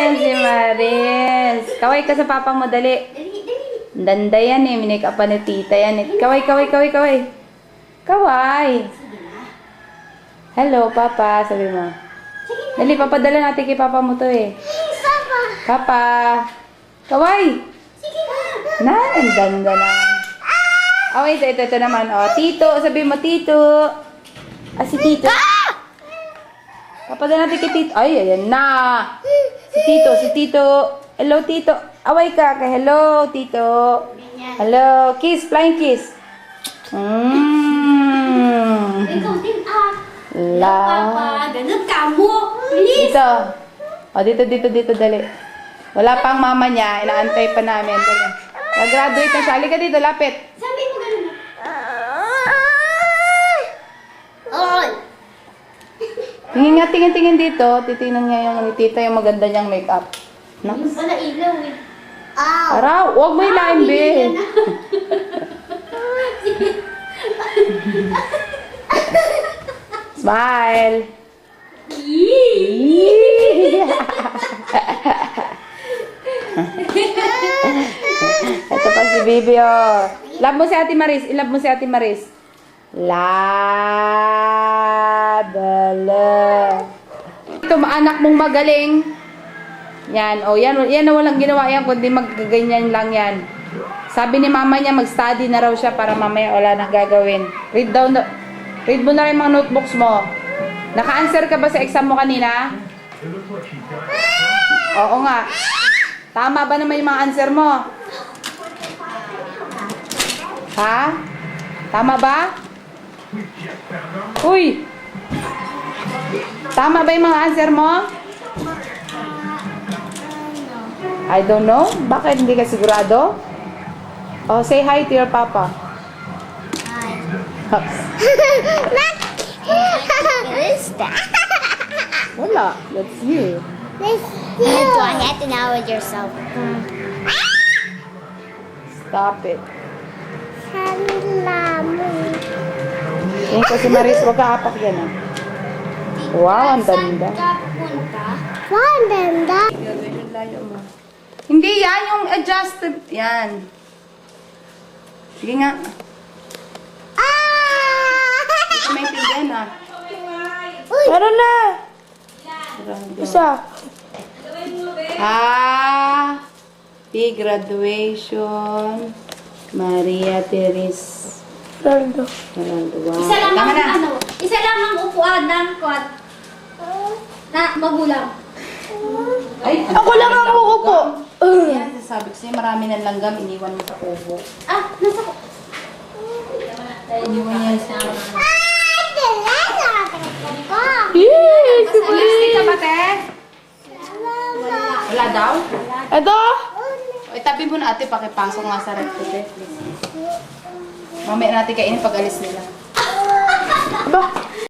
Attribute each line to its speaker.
Speaker 1: Ayan si Maris. Kaway ka sa papa mo, dali. Danda yan eh. Minik pa ni tita yan eh. Kaway, kaway, kaway, kaway. Kaway. Hello, papa. Sabi mo. Dali, papadala natin kay papa mo to eh. Papa. Kaway. Na, ang ganda naman. Oh, ito naman. Oh, Tito. Sabi mo, Tito. Ah, si Tito. Papadala natin kay Tito. Ay, ayan na. Si Tito. Hello, Tito. Away ka. Hello, Tito. Hello. Kiss, flying kiss.
Speaker 2: Ikaw din
Speaker 1: La.
Speaker 2: Papa, ganun ka mo. Please.
Speaker 1: Dito. O, dito, dali. Wala pang mama niya. Inaantay pa namin. Dali. Mag-graduate na siya. Halika dito, lapit.
Speaker 2: Sabi mo ganun na. Oy.
Speaker 1: Tingin dito. Titingnan niya yung ni tita yung maganda niyang makeup. No?
Speaker 2: Yung pala ilaw eh.
Speaker 1: Araw, huwag mo ilain, be. Smile. Ito pa si Bibi, oh. Love mo si Ate Maris. I-love mo si Ate Maris. Love. Ito, maanak mong magaling. Yan, oh, yan na walang ginawa yan, kundi magganyan lang yan. Sabi ni mama niya, mag-study na raw siya para mamaya wala nang gagawin. Read mo na rin mga notebooks mo. Naka-answer ka ba sa exam mo kanina? Oo nga. Tama ba naman yung mga answer mo? Ha? Tama ba? Uy! Tama ba yung mga answer mo? I don't know. Bakit hindi ka sigurado? Oh, say hi to your papa.
Speaker 2: Hi.
Speaker 1: What
Speaker 2: is that?
Speaker 1: Wala. That's you.
Speaker 2: Do I have to know it yourself?
Speaker 1: Stop it. Tingin ko si Maris, huwag ka apak yan ah. Wow, ang ganda.
Speaker 2: Ang ganda.
Speaker 1: Hindi yan, yung adjusted. Yan. Sige nga. Hindi ko maintindihan ah. Meron na. Isa. Happy graduation, Maria Teres. Ronaldo. Wow.
Speaker 2: Isa lang
Speaker 1: Tama
Speaker 2: ang
Speaker 1: na.
Speaker 2: isa lang ang upuan ng kwat. Na magulang.
Speaker 1: Ay,
Speaker 3: Ako lang ang uupo.
Speaker 1: Yan, sabi ko sa'yo, marami ng langgam, iniwan mo sa kubo.
Speaker 2: Nasa ko.
Speaker 1: Iniwan yan sa...
Speaker 3: Yes!
Speaker 1: Lipstick ka ba, te? Wala daw?
Speaker 3: Ito?
Speaker 1: O, itabi mo na ate, pakipasok nga sa ref ko, te. Mamaya natin kainin pag alis nila.
Speaker 3: Ba?